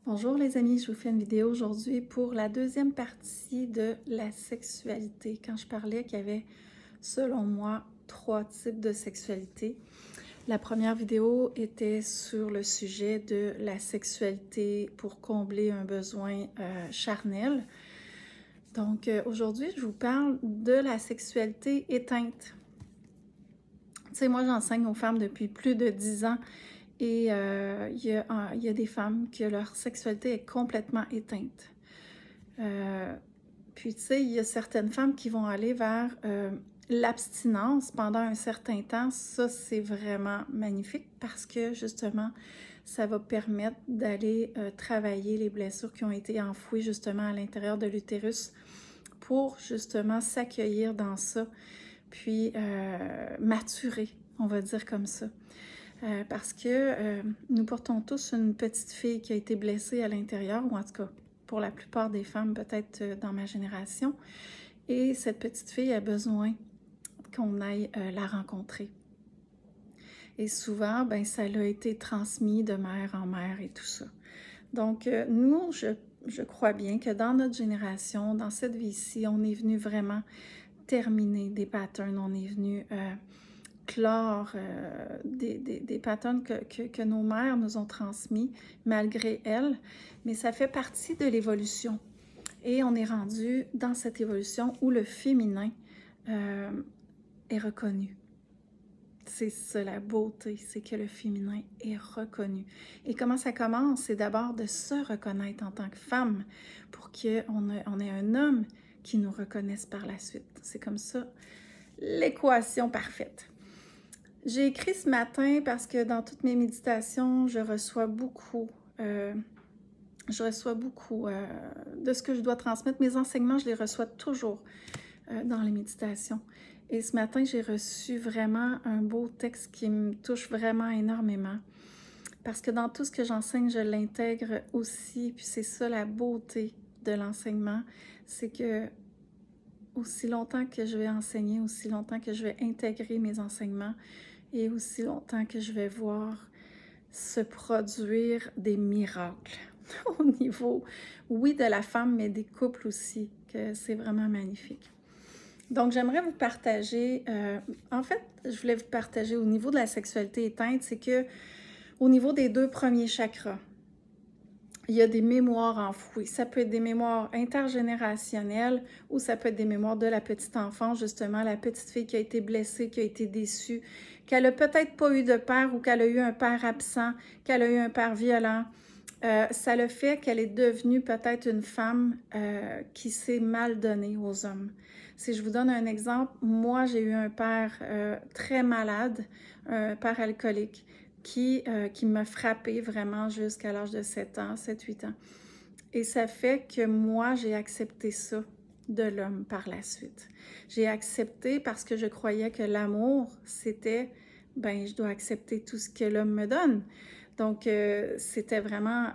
Bonjour les amis, je vous fais une vidéo aujourd'hui pour la deuxième partie de la sexualité. Quand je parlais qu'il y avait, selon moi, 3 types de sexualité. La première vidéo était sur le sujet de la sexualité pour combler un besoin charnel. Donc aujourd'hui, je vous parle de la sexualité éteinte. Tu sais, moi j'enseigne aux femmes depuis plus de 10 ans. Et il y a des femmes que leur sexualité est complètement éteinte. Puis, tu sais, il y a certaines femmes qui vont aller vers l'abstinence pendant un certain temps. Ça, c'est vraiment magnifique parce que, justement, ça va permettre d'aller travailler les blessures qui ont été enfouies, justement, à l'intérieur de l'utérus pour, justement, s'accueillir dans ça, puis maturer, on va dire comme ça. Parce que nous portons tous une petite fille qui a été blessée à l'intérieur, ou en tout cas, pour la plupart des femmes, peut-être dans ma génération. Et cette petite fille a besoin qu'on aille la rencontrer. Et souvent, ben, ça a été transmis de mère en mère et tout ça. Donc, nous, je crois bien que dans notre génération, dans cette vie-ci, on est venu vraiment terminer des patterns, on est venu clore des patterns que nos mères nous ont transmis, malgré elles, mais ça fait partie de l'évolution. Et on est rendu dans cette évolution où le féminin est reconnu. C'est ça la beauté, c'est que le féminin est reconnu. Et comment ça commence? C'est d'abord de se reconnaître en tant que femme pour qu'on ait un homme qui nous reconnaisse par la suite. C'est comme ça l'équation parfaite. J'ai écrit ce matin parce que dans toutes mes méditations, je reçois beaucoup de ce que je dois transmettre. Mes enseignements, je les reçois toujours dans les méditations. Et ce matin, j'ai reçu vraiment un beau texte qui me touche vraiment énormément. Parce que dans tout ce que j'enseigne, je l'intègre aussi. Puis c'est ça la beauté de l'enseignement, c'est que aussi longtemps que je vais enseigner, aussi longtemps que je vais intégrer mes enseignements, et aussi longtemps que je vais voir se produire des miracles au niveau, oui, de la femme, mais des couples aussi, que c'est vraiment magnifique. Donc, j'aimerais vous partager, en fait, je voulais vous partager au niveau de la sexualité éteinte, c'est que au niveau des 2 premiers chakras, il y a des mémoires enfouies. Ça peut être des mémoires intergénérationnelles ou ça peut être des mémoires de la petite enfance, justement, la petite fille qui a été blessée, qui a été déçue, qu'elle n'a peut-être pas eu de père ou qu'elle a eu un père absent, qu'elle a eu un père violent. Ça le fait qu'elle est devenue peut-être une femme qui s'est mal donnée aux hommes. Si je vous donne un exemple, moi j'ai eu un père très malade, un père alcoolique, qui m'a frappée vraiment jusqu'à l'âge de 7 ans, 7-8 ans. Et ça fait que moi, j'ai accepté ça de l'homme par la suite. J'ai accepté parce que je croyais que l'amour, c'était, ben, je dois accepter tout ce que l'homme me donne. Donc, c'était vraiment,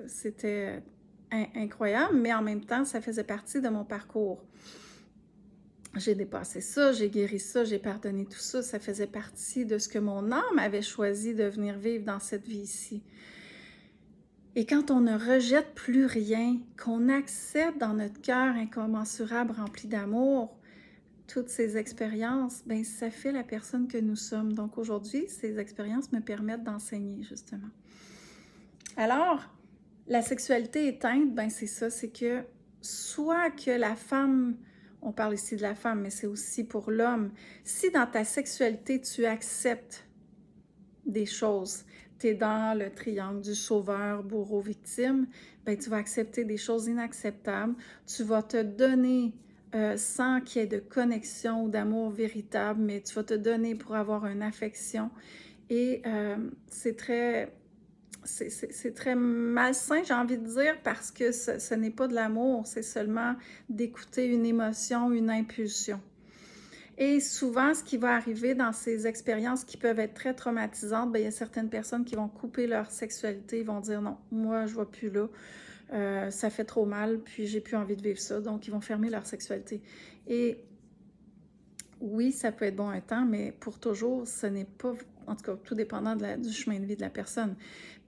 c'était incroyable, mais en même temps, ça faisait partie de mon parcours. J'ai dépassé ça, j'ai guéri ça, j'ai pardonné tout ça. Ça faisait partie de ce que mon âme avait choisi de venir vivre dans cette vie-ci. Et quand on ne rejette plus rien, qu'on accepte dans notre cœur incommensurable, rempli d'amour, toutes ces expériences, ben ça fait la personne que nous sommes. Donc aujourd'hui, ces expériences me permettent d'enseigner, justement. Alors, la sexualité éteinte, ben c'est ça, c'est que soit que la femme, on parle ici de la femme, mais c'est aussi pour l'homme, si dans ta sexualité, tu acceptes des choses, tu es dans le triangle du sauveur, bourreau, victime, ben tu vas accepter des choses inacceptables, tu vas te donner sans qu'il y ait de connexion ou d'amour véritable, mais tu vas te donner pour avoir une affection et c'est très malsain, j'ai envie de dire, parce que ce n'est pas de l'amour, c'est seulement d'écouter une émotion, une impulsion. Et souvent, ce qui va arriver dans ces expériences qui peuvent être très traumatisantes, bien, il y a certaines personnes qui vont couper leur sexualité, ils vont dire non, moi je ne vais plus là, ça fait trop mal, puis j'ai plus envie de vivre ça, donc ils vont fermer leur sexualité. Et oui, ça peut être bon un temps, mais pour toujours, ce n'est pas en tout cas, tout dépendant du chemin de vie de la personne.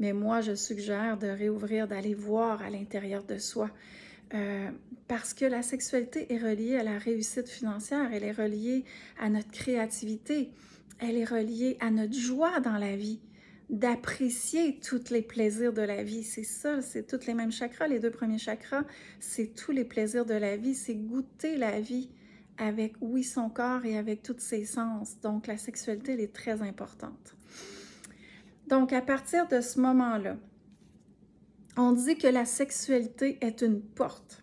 Mais moi, je suggère de réouvrir, d'aller voir à l'intérieur de soi. Parce que la sexualité est reliée à la réussite financière, elle est reliée à notre créativité, elle est reliée à notre joie dans la vie, d'apprécier tous les plaisirs de la vie. C'est ça, c'est tous les mêmes chakras, les 2 premiers chakras, c'est tous les plaisirs de la vie, c'est goûter la vie avec, oui, son corps et avec tous ses sens. Donc, la sexualité, elle est très importante. Donc, à partir de ce moment-là, on dit que la sexualité est une porte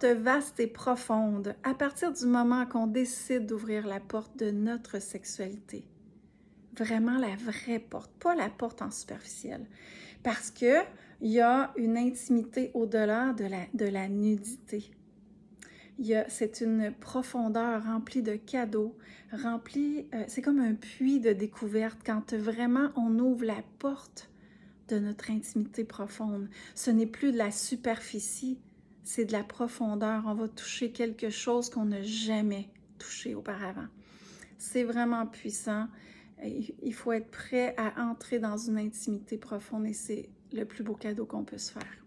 vaste et profonde à partir du moment qu'on décide d'ouvrir la porte de notre sexualité. Vraiment la vraie porte, pas la porte en superficielle. Parce qu'il y a une intimité au-delà de la nudité. C'est une profondeur remplie de cadeaux, c'est comme un puits de découverte quand vraiment on ouvre la porte de notre intimité profonde. Ce n'est plus de la superficie, c'est de la profondeur. On va toucher quelque chose qu'on n'a jamais touché auparavant. C'est vraiment puissant. Il faut être prêt à entrer dans une intimité profonde et c'est le plus beau cadeau qu'on peut se faire.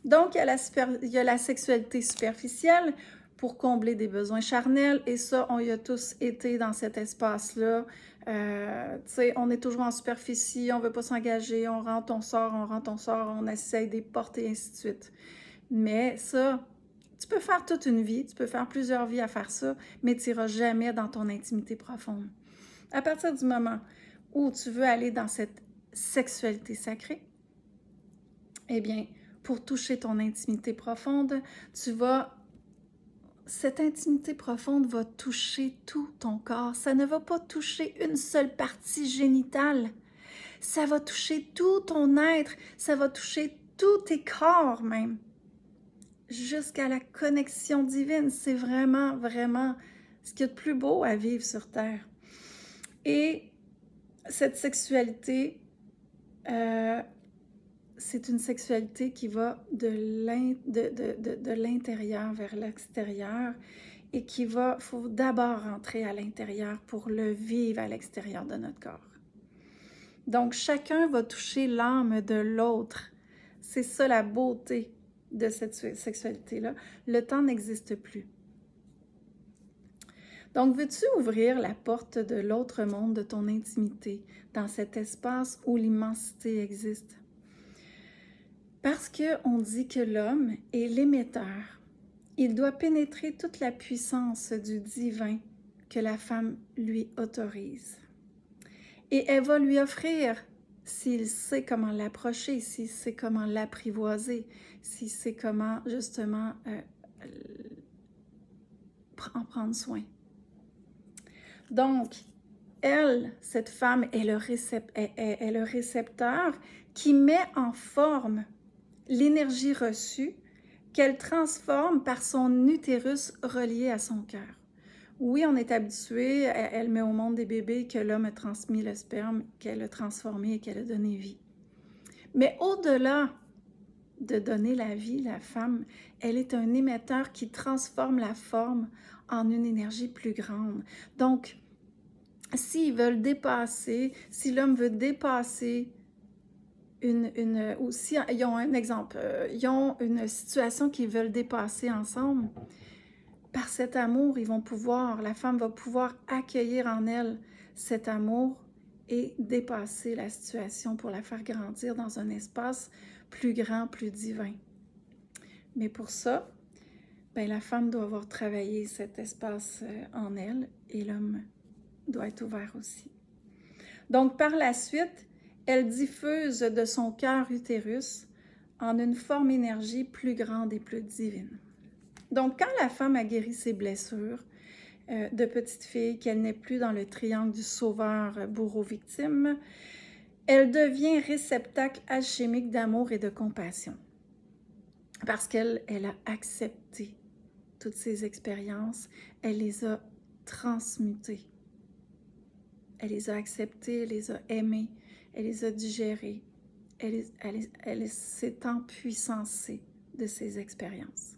Donc, il y a la sexualité superficielle pour combler des besoins charnels et ça, on y a tous été dans cet espace-là. On est toujours en superficie, on ne veut pas s'engager, on rentre, on sort, on essaye des portes et ainsi de suite. Mais ça, tu peux faire toute une vie, tu peux faire plusieurs vies à faire ça, mais tu n'iras jamais dans ton intimité profonde. À partir du moment où tu veux aller dans cette sexualité sacrée, eh bien, pour toucher ton intimité profonde, cette intimité profonde va toucher tout ton corps. Ça ne va pas toucher une seule partie génitale. Ça va toucher tout ton être. Ça va toucher tous tes corps même. Jusqu'à la connexion divine. C'est vraiment, vraiment ce qu'il y a de plus beau à vivre sur Terre. Et cette sexualité, c'est une sexualité qui va de l'intérieur vers l'extérieur et faut d'abord rentrer à l'intérieur pour le vivre à l'extérieur de notre corps. Donc, chacun va toucher l'âme de l'autre. C'est ça la beauté de cette sexualité-là. Le temps n'existe plus. Donc, veux-tu ouvrir la porte de l'autre monde, de ton intimité, dans cet espace où l'immensité existe? Parce qu'on dit que l'homme est l'émetteur. Il doit pénétrer toute la puissance du divin que la femme lui autorise. Et elle va lui offrir, s'il sait comment l'approcher, s'il sait comment l'apprivoiser, s'il sait comment justement en prendre soin. Donc, elle, cette femme, est le récepteur qui met en forme l'énergie reçue qu'elle transforme par son utérus relié à son cœur. Oui, on est habitué, elle met au monde des bébés que l'homme a transmis le sperme, qu'elle a transformé et qu'elle a donné vie. Mais au-delà de donner la vie, la femme, elle est un émetteur qui transforme la forme en une énergie plus grande. Donc, si l'homme veut dépasser ou si ils ont un exemple, ils ont une situation qu'ils veulent dépasser ensemble, par cet amour, la femme va pouvoir accueillir en elle cet amour et dépasser la situation pour la faire grandir dans un espace plus grand, plus divin. Mais pour ça, la femme doit avoir travaillé cet espace en elle et l'homme doit être ouvert aussi. Donc, par la suite, elle diffuse de son cœur utérus en une forme énergie plus grande et plus divine. Donc, quand la femme a guéri ses blessures de petite fille, qu'elle n'est plus dans le triangle du sauveur bourreau-victime, elle devient réceptacle alchimique d'amour et de compassion. Parce qu'elle a accepté toutes ces expériences, elle les a transmutées. Elle les a acceptées, elle les a aimées, elle les a digérées. Elle s'est empuissancée de ces expériences.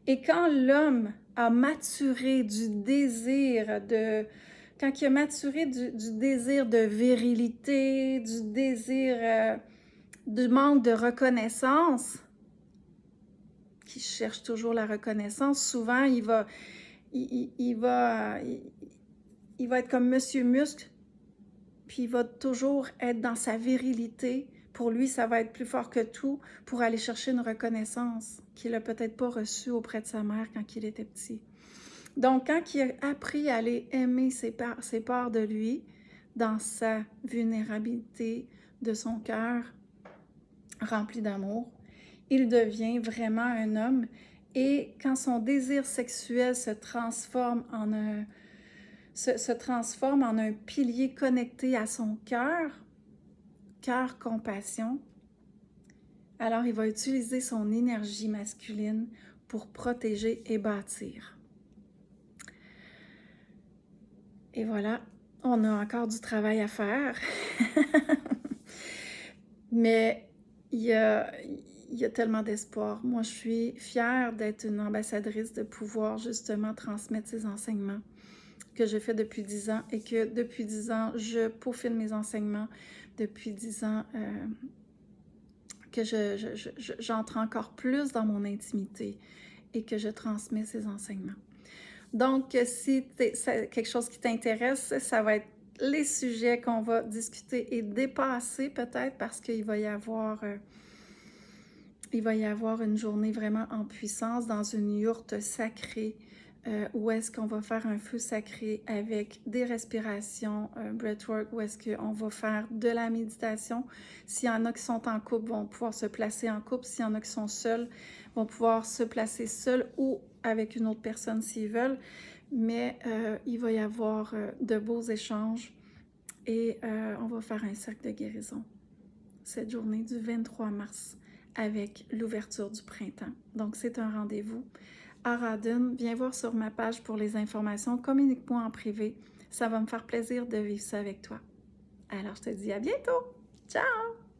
Et quand l'homme a maturé du désir quand il a maturé du désir de virilité, du désir du manque de reconnaissance, qui cherche toujours la reconnaissance, souvent il va être comme Monsieur Muscle, puis il va toujours être dans sa virilité. Pour lui, ça va être plus fort que tout pour aller chercher une reconnaissance qu'il n'a peut-être pas reçue auprès de sa mère quand il était petit. Donc, quand il a appris à aller aimer ses parts de lui, dans sa vulnérabilité de son cœur rempli d'amour, il devient vraiment un homme. Et quand son désir sexuel se transforme en un pilier connecté à son cœur compassion, alors il va utiliser son énergie masculine pour protéger et bâtir. Et voilà, on a encore du travail à faire. Mais il y a tellement d'espoir. Moi, je suis fière d'être une ambassadrice, de pouvoir justement transmettre ces enseignements que je fais depuis 10 ans et que depuis 10 ans, je peaufine mes enseignements. Depuis 10 ans, que j'entre encore plus dans mon intimité et que je transmets ces enseignements. Donc, si c'est quelque chose qui t'intéresse, ça va être les sujets qu'on va discuter et dépasser peut-être parce qu'il va y avoir une journée vraiment en puissance dans une yourte sacrée où est-ce qu'on va faire un feu sacré avec des respirations, breathwork, où est-ce qu'on va faire de la méditation. S'il y en a qui sont en couple, vont pouvoir se placer en couple. S'il y en a qui sont seuls, vont pouvoir se placer seuls ou avec une autre personne s'ils veulent. Mais il va y avoir de beaux échanges et on va faire un cercle de guérison cette journée du 23 mars avec l'ouverture du printemps. Donc, c'est un rendez-vous. Aradun, viens voir sur ma page pour les informations. Communique-moi en privé. Ça va me faire plaisir de vivre ça avec toi. Alors, je te dis à bientôt. Ciao!